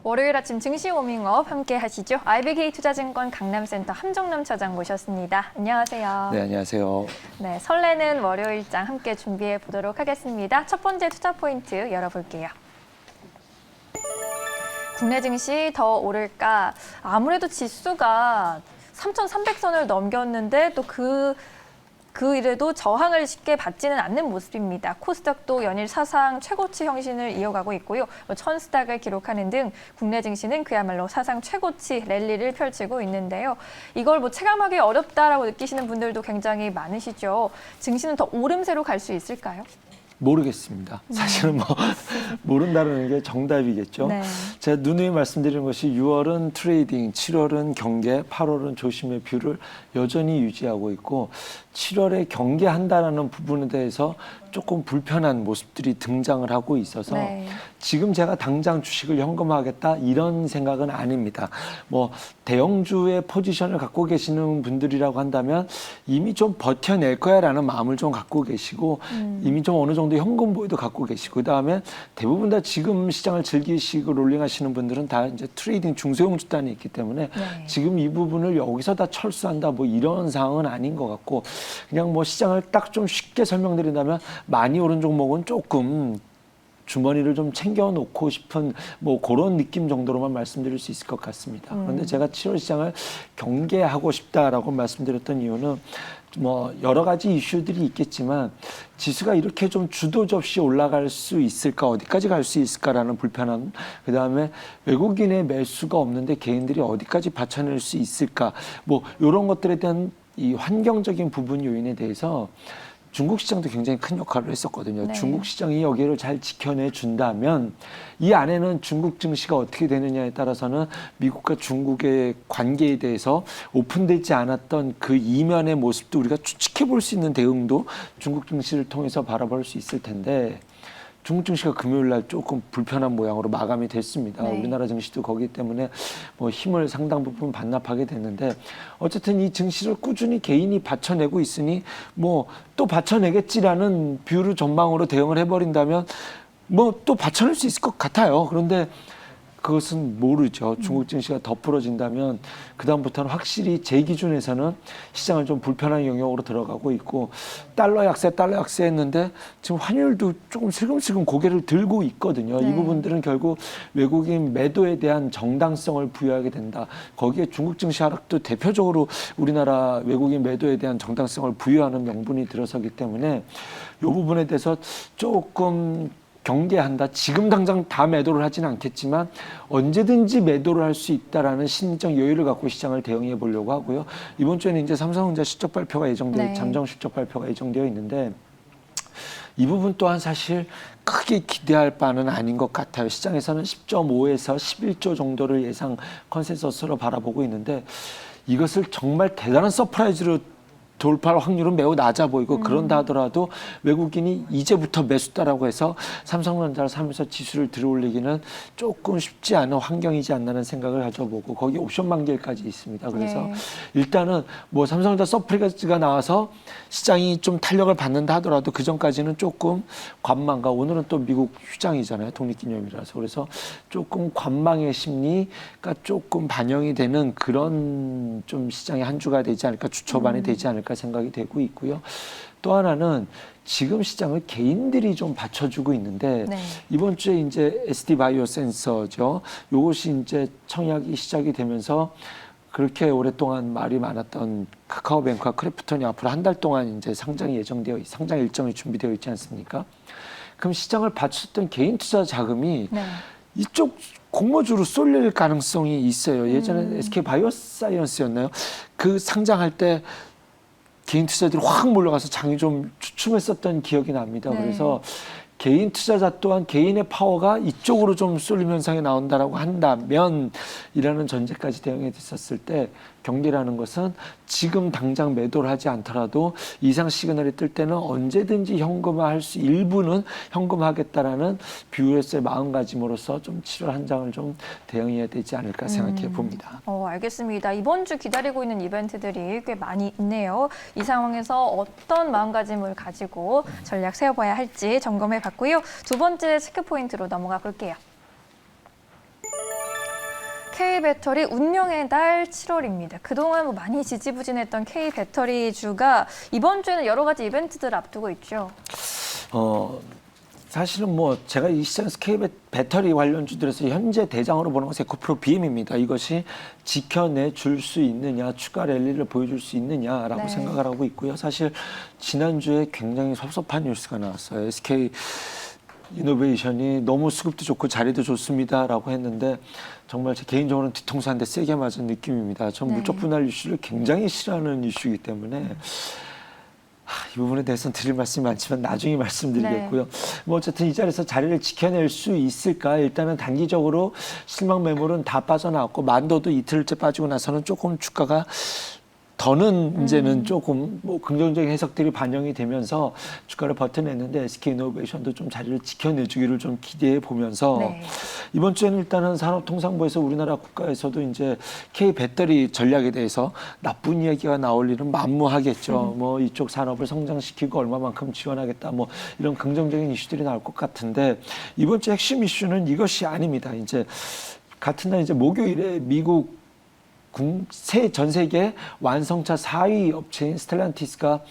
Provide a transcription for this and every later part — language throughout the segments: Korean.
월요일 아침 증시 워밍업 함께 하시죠. IBK투자증권 강남센터 함정남 차장 모셨습니다. 안녕하세요. 네, 안녕하세요. 네, 설레는 월요일장 함께 준비해 보도록 하겠습니다. 첫 번째 투자 포인트 열어볼게요. 국내 증시 더 오를까? 아무래도 지수가 3,300선을 넘겼는데 또 그 일에도 저항을 쉽게 받지는 않는 모습입니다. 코스닥도 연일 사상 최고치 형신을 이어가고 있고요. 천스닥을 기록하는 등 국내 증시는 그야말로 사상 최고치 랠리를 펼치고 있는데요. 이걸 체감하기 어렵다라고 느끼시는 분들도 굉장히 많으시죠. 증시는 더 오름세로 갈 수 있을까요? 모르겠습니다. 사실은 모른다는 게 정답이겠죠. 네. 제가 누누이 말씀드린 것이 6월은 트레이딩, 7월은 경계, 8월은 조심의 뷰를 여전히 유지하고 있고 7월에 경계한다라는 부분에 대해서 조금 불편한 모습들이 등장을 하고 있어서 네. 지금 제가 당장 주식을 현금화하겠다 이런 생각은 아닙니다. 대형주의 포지션을 갖고 계시는 분들이라고 한다면 이미 좀 버텨낼 거야라는 마음을 좀 갖고 계시고 이미 좀 어느 정도 현금 보유도 갖고 계시고 그다음에 대부분 다 지금 시장을 즐기시고 롤링하시는 분들은 다 이제 트레이딩 중소형 주단이 있기 때문에 네. 지금 이 부분을 여기서 다 철수한다 이런 상황은 아닌 것 같고 그냥 시장을 딱 좀 쉽게 설명드린다면 많이 오른 종목은 조금 주머니를 좀 챙겨놓고 싶은 그런 느낌 정도로만 말씀드릴 수 있을 것 같습니다. 그런데 제가 7월 시장을 경계하고 싶다라고 말씀드렸던 이유는 여러 가지 이슈들이 있겠지만 지수가 이렇게 좀 주도적 없이 올라갈 수 있을까, 어디까지 갈 수 있을까라는 불편함, 그다음에 외국인의 매수가 없는데 개인들이 어디까지 받쳐낼 수 있을까, 이런 것들에 대한 이 환경적인 부분 요인에 대해서 중국 시장도 굉장히 큰 역할을 했었거든요. 네. 중국 시장이 여기를 잘 지켜내 준다면 이 안에는 중국 증시가 어떻게 되느냐에 따라서는 미국과 중국의 관계에 대해서 오픈되지 않았던 그 이면의 모습도 우리가 추측해 볼 수 있는 대응도 중국 증시를 통해서 바라볼 수 있을 텐데 중국 증시가 금요일 날 조금 불편한 모양으로 마감이 됐습니다. 네. 우리나라 증시도 거기 때문에 힘을 상당 부분 반납하게 됐는데 어쨌든 이 증시를 꾸준히 개인이 받쳐내고 있으니 또 받쳐내겠지라는 뷰를 전망으로 대응을 해버린다면 또 받쳐낼 수 있을 것 같아요. 그런데 그것은 모르죠. 중국 증시가 더 풀어진다면 그다음부터는 확실히 제 기준에서는 시장은 좀 불편한 영역으로 들어가고 있고 달러 약세 했는데 지금 환율도 조금 슬금슬금 고개를 들고 있거든요. 네. 이 부분들은 결국 외국인 매도에 대한 정당성을 부여하게 된다. 거기에 중국 증시 하락도 대표적으로 우리나라 외국인 매도에 대한 정당성을 부여하는 명분이 들어서기 때문에 이 부분에 대해서 조금 경계한다. 지금 당장 다 매도를 하지는 않겠지만 언제든지 매도를 할 수 있다라는 심리적 여유를 갖고 시장을 대응해 보려고 하고요. 이번 주에는 이제 삼성전자 실적 발표가 네. 잠정 실적 발표가 예정되어 있는데 이 부분 또한 사실 크게 기대할 바는 아닌 것 같아요. 시장에서는 10.5에서 11조 정도를 예상 컨센서스로 바라보고 있는데 이것을 정말 대단한 서프라이즈로 돌파할 확률은 매우 낮아 보이고 그런다 하더라도 외국인이 이제부터 매수다라고 해서 삼성전자를 사면서 지수를 들어올리기는 조금 쉽지 않은 환경이지 않나는 생각을 가져보고 거기 옵션 만기일까지 있습니다. 그래서 네. 일단은 삼성전자 서프라이즈가 나와서 시장이 좀 탄력을 받는다 하더라도 그 전까지는 조금 관망과 오늘은 또 미국 휴장이잖아요. 독립기념일이라서. 그래서 조금 관망의 심리가 조금 반영이 되는 그런 좀 시장의 한 주가 되지 않을까 주초반에 되지 않을까 생각이 되고 있고요. 또 하나는 지금 시장을 개인들이 좀 받쳐주고 있는데 네. 이번 주에 이제 SD 바이오 센서죠. 이것이 이제 청약이 시작이 되면서 그렇게 오랫동안 말이 많았던 카카오뱅크와 크래프톤이 앞으로 한 달 동안 이제 상장 일정이 준비되어 있지 않습니까? 그럼 시장을 받쳤던 개인 투자 자금이 네. 이쪽 공모주로 쏠릴 가능성이 있어요. 예전에 SK 바이오사이언스였나요? 그 상장할 때 개인 투자들이 확 몰려가서 장이 좀 주춤했었던 기억이 납니다. 네. 그래서 개인 투자자 또한 개인의 파워가 이쪽으로 좀 쏠림 현상이 나온다라고 한다면 이라는 전제까지 대응이 됐었을 때 경기라는 것은 지금 당장 매도를 하지 않더라도 이상 시그널이 뜰 때는 언제든지 현금화할 수 일부는 현금화하겠다라는 뷰에서의 마음가짐으로서 좀 7월 한 장을 좀 대응해야 되지 않을까 생각해 봅니다. 알겠습니다. 이번 주 기다리고 있는 이벤트들이 꽤 많이 있네요. 이 상황에서 어떤 마음가짐을 가지고 전략 세워봐야 할지 점검해 봤고요. 두 번째 체크포인트로 넘어가 볼게요. K배터리 운명의 날 7월입니다. 그동안 뭐 많이 지지부진했던 K배터리주가 이번 주에는 여러 가지 이벤트들을 앞두고 있죠. 사실은 뭐 제가 이 시장에서 K배터리 관련주들에서 현재 대장으로 보는 것은 에코프로 BM입니다. 이것이 지켜내줄 수 있느냐, 추가 랠리를 보여줄 수 있느냐라고 네. 생각을 하고 있고요. 사실 지난주에 굉장히 섭섭한 뉴스가 나왔어요. SK 이노베이션이 너무 수급도 좋고 자리도 좋습니다라고 했는데 정말 제 개인적으로는 뒤통수 한 대 세게 맞은 느낌입니다. 전 네. 물적 분할 이슈를 굉장히 싫어하는 이슈이기 때문에 이 부분에 대해서는 드릴 말씀이 많지만 나중에 말씀드리겠고요. 뭐 어쨌든 이 자리에서 자리를 지켜낼 수 있을까? 일단은 단기적으로 실망 매물은 다 빠져나왔고 만도도 이틀째 빠지고 나서는 조금 주가가 더는 이제는 조금 뭐 긍정적인 해석들이 반영이 되면서 주가를 버텨냈는데 SK이노베이션도 좀 자리를 지켜내주기를 좀 기대해 보면서 네. 이번 주에는 일단은 산업통상부에서 우리나라 국가에서도 이제 K배터리 전략에 대해서 나쁜 이야기가 나올 일은 만무하겠죠. 뭐 이쪽 산업을 성장시키고 얼마만큼 지원하겠다 뭐 이런 긍정적인 이슈들이 나올 것 같은데 이번 주 핵심 이슈는 이것이 아닙니다. 이제 같은 날 이제 목요일에 미국 전 세계 완성차 4위 업체인 스텔란티스가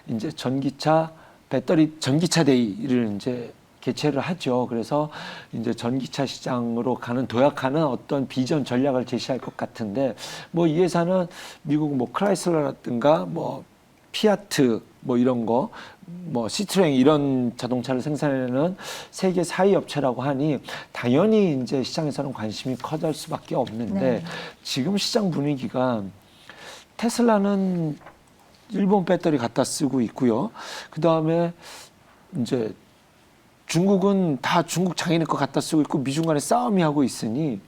이제 전기차 데이를 이제 개최를 하죠. 그래서 이제 전기차 시장으로 가는 도약하는 어떤 비전 전략을 제시할 것 같은데 뭐 이 회사는 미국 뭐 크라이슬러라든가 뭐 피아트 뭐 이런 거 뭐 시트로엔 이런 자동차를 생산하는 세계 4위 업체라고 하니 당연히 이제 시장에서는 관심이 커질 수밖에 없는데 네. 지금 시장 분위기가 테슬라는 일본 배터리 갖다 쓰고 있고요. 그 다음에 이제 중국은 다 중국 장인의 거 갖다 쓰고 있고 미중 간에 싸움이 하고 있으니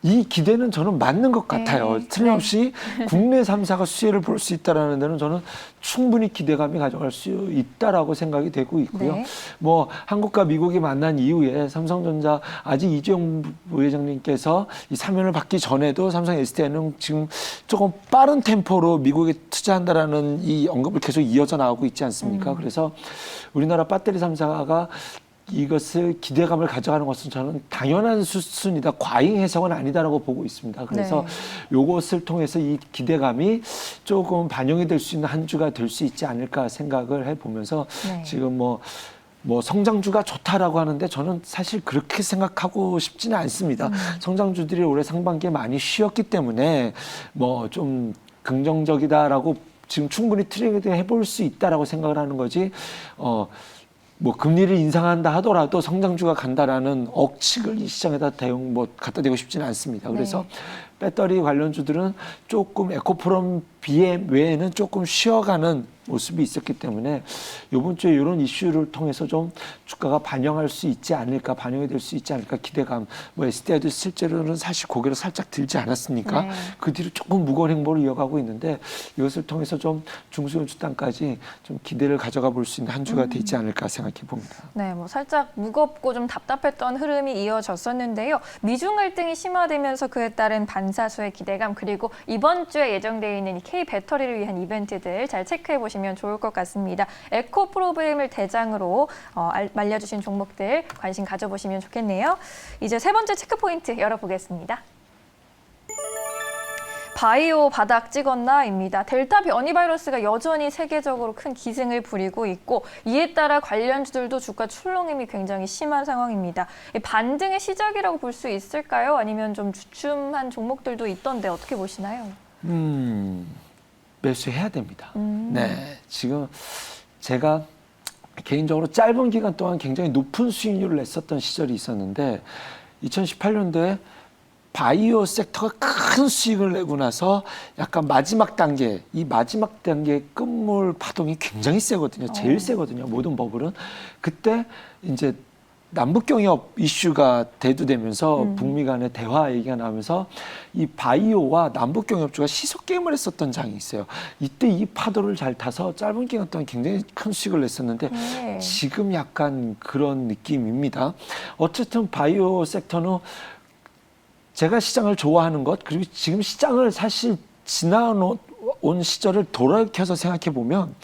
이 기대는 저는 맞는 것 같아요. 네. 틀림없이 국내 3사가 수혜를 볼 수 있다는 데는 저는 충분히 기대감이 가져갈 수 있다라고 생각이 되고 있고요. 네. 뭐 한국과 미국이 만난 이후에 삼성전자 아직 이재용 부회장님께서 이 사면을 받기 전에도 삼성 SDI는 지금 조금 빠른 템포로 미국에 투자한다라는 이 언급을 계속 이어져 나오고 있지 않습니까? 그래서 우리나라 배터리 3사가 이것을 기대감을 가져가는 것은 저는 당연한 수순이다. 과잉 해석은 아니다라고 보고 있습니다. 그래서 이것을 통해서 이 기대감이 조금 반영이 될 수 있는 한 주가 될 수 있지 않을까 생각을 해보면서 네. 지금 뭐 성장주가 좋다라고 하는데 저는 사실 그렇게 생각하고 싶지는 않습니다. 성장주들이 올해 상반기에 많이 쉬었기 때문에 뭐 좀 긍정적이다라고 지금 충분히 트레이드 해볼 수 있다라고 생각을 하는 거지. 뭐 금리를 인상한다 하더라도 성장주가 간다라는 억측을 이 시장에다 갖다 대고 싶지는 않습니다. 그래서 배터리 관련주들은 조금 에코프롬 BM 외에는 조금 쉬어가는 모습이 있었기 때문에 이번 주에 이런 이슈를 통해서 좀 주가가 반영이 될 수 있지 않을까 기대감. 뭐 SDI도 실제로는 사실 고개를 살짝 들지 않았습니까? 네. 그 뒤로 조금 무거운 행보를 이어가고 있는데 이것을 통해서 좀 중소형주 땅까지 좀 기대를 가져가 볼 수 있는 한 주가 되지 않을까 생각해 봅니다. 네, 뭐 살짝 무겁고 좀 답답했던 흐름이 이어졌었는데요. 미중 갈등이 심화되면서 그에 따른 반사수의 기대감 그리고 이번 주에 예정되어 있는 이 K 배터리를 위한 이벤트들 잘 체크해 보시면 좋을 것 같습니다. 에코 프로그램을 대장으로 알려주신 종목들 관심 가져보시면 좋겠네요. 이제 세 번째 체크 포인트 열어보겠습니다. 바이오 바닥 찍었나입니다. 델타 변이 바이러스가 여전히 세계적으로 큰 기승을 부리고 있고 이에 따라 관련주들도 주가 출렁임이 굉장히 심한 상황입니다. 반등의 시작이라고 볼 수 있을까요? 아니면 좀 주춤한 종목들도 있던데 어떻게 보시나요? 매수해야 됩니다. 네, 지금 제가 개인적으로 짧은 기간 동안 굉장히 높은 수익률을 냈었던 시절이 있었는데 2018년도에 바이오 섹터가 큰 수익을 내고 나서 약간 마지막 단계, 이 마지막 단계 끝물 파동이 굉장히 세거든요. 제일 세거든요. 모든 버블은. 그때 이제 남북경협 이슈가 대두되면서 북미 간의 대화 얘기가 나오면서 이 바이오와 남북경협주가 시속 게임을 했었던 장이 있어요. 이때 이 파도를 잘 타서 짧은 기간 동안 굉장히 큰 수익을 냈었는데 지금 약간 그런 느낌입니다. 어쨌든 바이오 섹터는 제가 시장을 좋아하는 것 그리고 지금 시장을 사실 지나온 시절을 돌이켜서 생각해 보면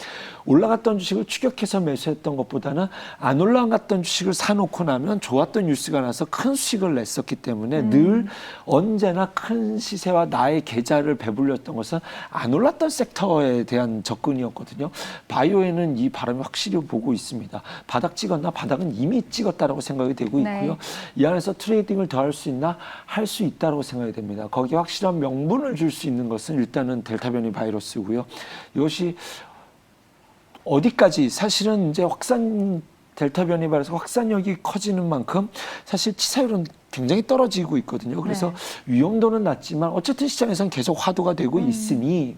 올라갔던 주식을 추격해서 매수했던 것보다는 안 올라갔던 주식을 사놓고 나면 좋았던 뉴스가 나서 큰 수익을 냈었기 때문에 늘 언제나 큰 시세와 나의 계좌를 배불렸던 것은 안 올랐던 섹터에 대한 접근이었거든요. 바이오에는 이 바람이 확실히 보고 있습니다. 바닥 찍었나? 바닥은 이미 찍었다라고 생각이 되고 있고요. 네. 이 안에서 트레이딩을 더 할 수 있나? 할 수 있다고 생각이 됩니다. 거기에 확실한 명분을 줄 수 있는 것은 일단은 델타 변이 바이러스고요. 이것이 어디까지 사실은 이제 델타 변이 바이러스 확산력이 커지는 만큼 사실 치사율은 굉장히 떨어지고 있거든요. 그래서 위험도는 낮지만 어쨌든 시장에서는 계속 화두가 되고 있으니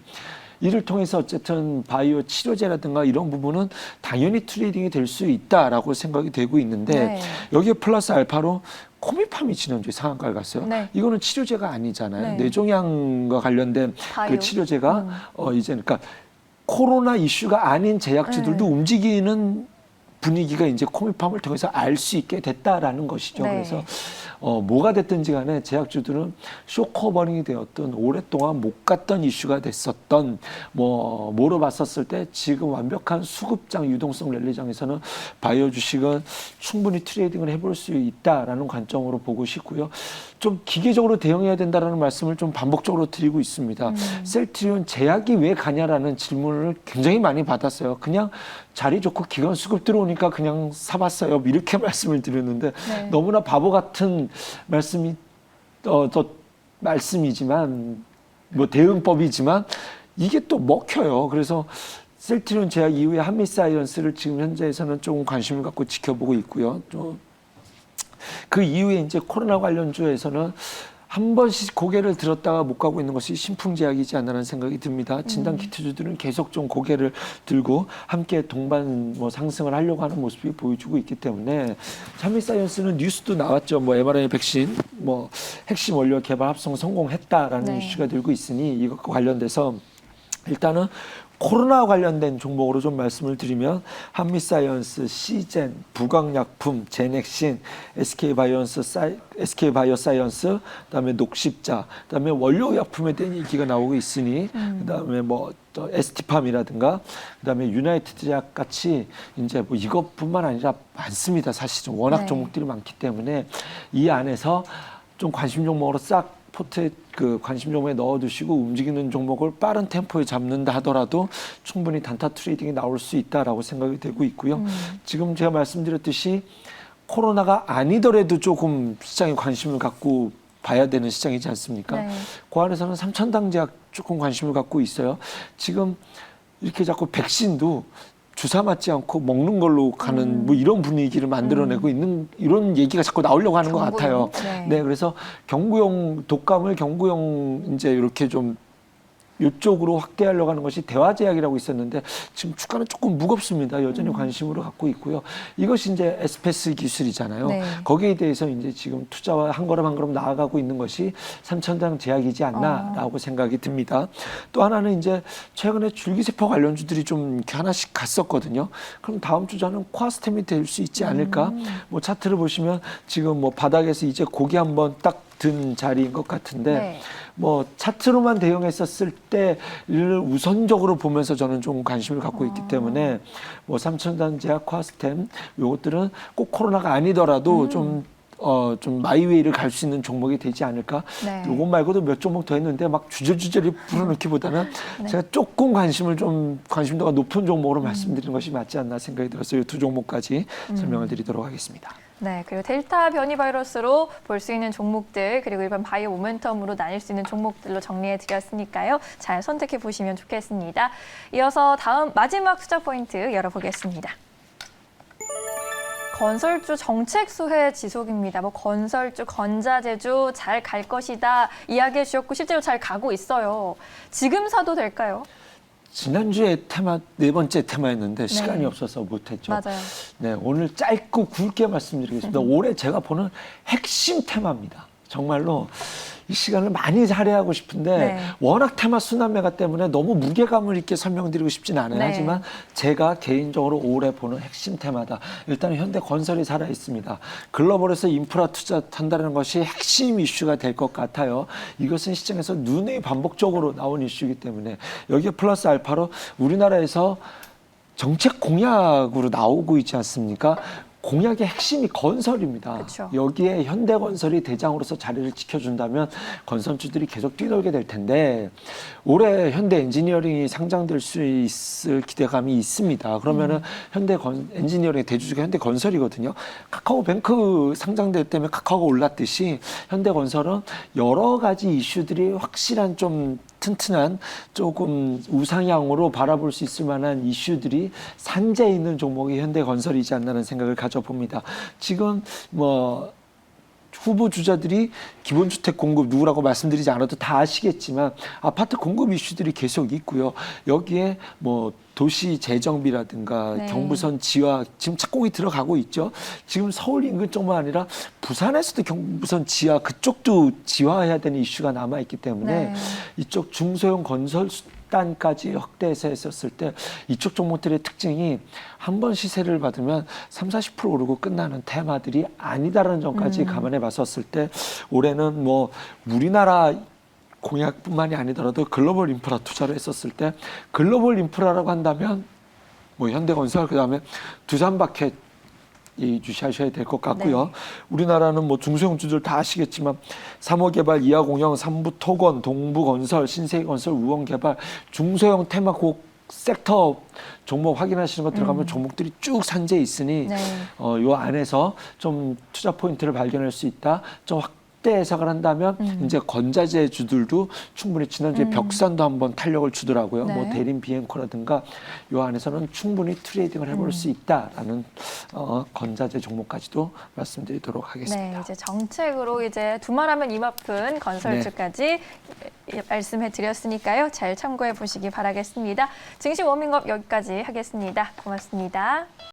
이를 통해서 어쨌든 바이오 치료제라든가 이런 부분은 당연히 트레이딩이 될 수 있다라고 생각이 되고 있는데 여기에 플러스 알파로 코미팜이 지난주에 상한가를 갔어요. 이거는 치료제가 아니잖아요. 뇌종양과 관련된 그 치료제가 이제 그러니까 코로나 이슈가 아닌 제약주들도 움직이는 분위기가 이제 코미팜을 통해서 알 수 있게 됐다라는 것이죠. 그래서 뭐가 됐든지 간에 제약주들은 쇼커버닝이 되었던 오랫동안 못 갔던 이슈가 됐었던 뭐로 봤었을 때 지금 완벽한 수급장 유동성 랠리장에서는 바이오 주식은 충분히 트레이딩을 해볼 수 있다라는 관점으로 보고 싶고요. 좀 기계적으로 대응해야 된다라는 말씀을 좀 반복적으로 드리고 있습니다. 셀트리온 제약이 왜 가냐라는 질문을 굉장히 많이 받았어요. 그냥 자리 좋고 기관 수급 들어오니까 그냥 사봤어요. 이렇게 말씀을 드렸는데 너무나 바보 같은 말씀이지만 뭐 대응법이지만 이게 또 먹혀요. 그래서 셀트리온 제약 이후에 한미사이언스를 지금 현재에서는 조금 관심을 갖고 지켜보고 있고요. 그 이후에 이제 코로나 관련주에서는 한 번씩 고개를 들었다가 못 가고 있는 것이 신풍제약이지 않나라는 생각이 듭니다. 진단키트주들은 계속 좀 고개를 들고 함께 동반 상승을 하려고 하는 모습이 보여주고 있기 때문에 한미사이언스는 뉴스도 나왔죠. mRNA 백신 핵심 원료 개발 합성 성공했다라는 이슈가 들고 있으니 이것과 관련돼서 일단은 코로나 관련된 종목으로 좀 말씀을 드리면 한미사이언스, 시젠, 부강약품, 제넥신, SK바이오사이언스, 그다음에 녹십자, 그다음에 원료약품에 대한 얘기가 나오고 있으니 그다음에 또 ST팜이라든가 그다음에 유나이티드 제약 같이 이제 이것뿐만 아니라 많습니다. 사실은 워낙 종목들이 많기 때문에 이 안에서 좀 관심 종목으로 싹 포트에 관심 종목에 넣어두시고 움직이는 종목을 빠른 템포에 잡는다 하더라도 충분히 단타 트레이딩이 나올 수 있다라고 생각이 되고 있고요. 지금 제가 말씀드렸듯이 코로나가 아니더라도 조금 시장에 관심을 갖고 봐야 되는 시장이지 않습니까? 그 안에서는 삼천당 제약 조금 관심을 갖고 있어요. 지금 이렇게 자꾸 백신도 주사 맞지 않고 먹는 걸로 가는 이런 분위기를 만들어내고 있는 이런 얘기가 자꾸 나오려고 하는 것 같아요. 그래서 독감을 경구용 이제 이렇게 좀 이쪽으로 확대하려고 하는 것이 대화제약이라고 있었는데 지금 주가는 조금 무겁습니다. 여전히 관심으로 갖고 있고요. 이것이 이제 에스페스 기술이잖아요. 거기에 대해서 이제 지금 투자와 한 걸음 한 걸음 나아가고 있는 것이 삼천당 제약이지 않나라고 생각이 듭니다. 또 하나는 이제 최근에 줄기세포 관련주들이 좀 이렇게 하나씩 갔었거든요. 그럼 다음 주자는 코아스템이 될 수 있지 않을까? 차트를 보시면 지금 바닥에서 이제 고기 한번 딱 든 자리인 것 같은데 차트로만 대응했었을 때를 우선적으로 보면서 저는 좀 관심을 갖고 있기 때문에 삼천당 제약, 코아스템 요것들은 꼭 코로나가 아니더라도 좀 마이웨이를 갈 수 있는 종목이 되지 않을까. 요것 말고도 몇 종목 더 했는데 막 주저주저리 풀어놓기보다는 제가 조금 관심도가 높은 종목으로 말씀드리는 것이 맞지 않나 생각이 들었어요. 이 두 종목까지 설명을 드리도록 하겠습니다. 그리고 델타 변이 바이러스로 볼 수 있는 종목들 그리고 일반 바이오 모멘텀으로 나뉠 수 있는 종목들로 정리해 드렸으니까요. 잘 선택해 보시면 좋겠습니다. 이어서 다음 마지막 투자 포인트 열어보겠습니다. 건설주 정책 수혜 지속입니다. 건설주, 건자재주 잘 갈 것이다 이야기해 주셨고 실제로 잘 가고 있어요. 지금 사도 될까요? 지난주에 네 번째 테마였는데 시간이 없어서 못했죠. 맞아요. 오늘 짧고 굵게 말씀드리겠습니다. 올해 제가 보는 핵심 테마입니다. 정말로 이 시간을 많이 할애하고 싶은데 워낙 테마 순환매가 때문에 너무 무게감을 있게 설명드리고 싶지는 않아요. 하지만 제가 개인적으로 올해 보는 핵심 테마다. 일단 현대건설이 살아있습니다. 글로벌에서 인프라 투자한다는 것이 핵심 이슈가 될 것 같아요. 이것은 시장에서 누누이 반복적으로 나온 이슈이기 때문에 여기에 플러스 알파로 우리나라에서 정책 공약으로 나오고 있지 않습니까? 공약의 핵심이 건설입니다. 그쵸. 여기에 현대건설이 대장으로서 자리를 지켜준다면 건설주들이 계속 뛰놀게 될 텐데 올해 현대엔지니어링이 상장될 수 있을 기대감이 있습니다. 그러면은 현대엔지니어링의 대주주가 현대건설이거든요. 카카오뱅크 상장될 때문에 카카오가 올랐듯이 현대건설은 여러 가지 이슈들이 확실한 좀 튼튼한 조금 우상향으로 바라볼 수 있을 만한 이슈들이 산재해 있는 종목이 현대건설이지 않나는 생각을 가져봅니다. 지금 뭐 후보 주자들이 기본주택 공급 누구라고 말씀드리지 않아도 다 아시겠지만 아파트 공급 이슈들이 계속 있고요. 여기에 뭐 도시 재정비라든가 네. 경부선 지하 지금 착공이 들어가고 있죠. 지금 서울 인근 쪽만 아니라 부산에서도 경부선 지하 그쪽도 지화해야 되는 이슈가 남아 있기 때문에 네. 이쪽 중소형 건설 단까지 확대해서 했었을 때 이쪽 종목들의 특징이 한 번 시세를 받으면 30~40% 오르고 끝나는 테마들이 아니다라는 점까지 감안해 봤었을 때 올해는 뭐 우리나라 공약뿐만이 아니더라도 글로벌 인프라 투자를 했었을 때 글로벌 인프라라고 한다면 뭐 현대건설 그다음에 두산바켓 유시하셔야 될 것 같고요. 네. 우리나라는 뭐 중소형주들 다 아시겠지만 3호개발, 2하공영, 3부토건, 동부건설, 신세계건설, 우원개발 중소형 테마 곡 섹터 종목 확인하시는 거 들어가면 종목들이 쭉 산재해 있으니 네. 요 안에서 좀 투자 포인트를 발견할 수 있다. 좀 확대 해석을 한다면 이제 건자재주들도 충분히 지난주에 벽산도 한번 탄력을 주더라고요. 네. 뭐 대림 비엔코라든가 요 안에서는 충분히 트레이딩을 해볼 수 있다라는 건자재 종목까지도 말씀드리도록 하겠습니다. 네, 이제 정책으로 이제 두말하면 입 아픈 건설주까지 말씀해 드렸으니까요. 잘 참고해 보시기 바라겠습니다. 증시 워밍업 여기까지 하겠습니다. 고맙습니다.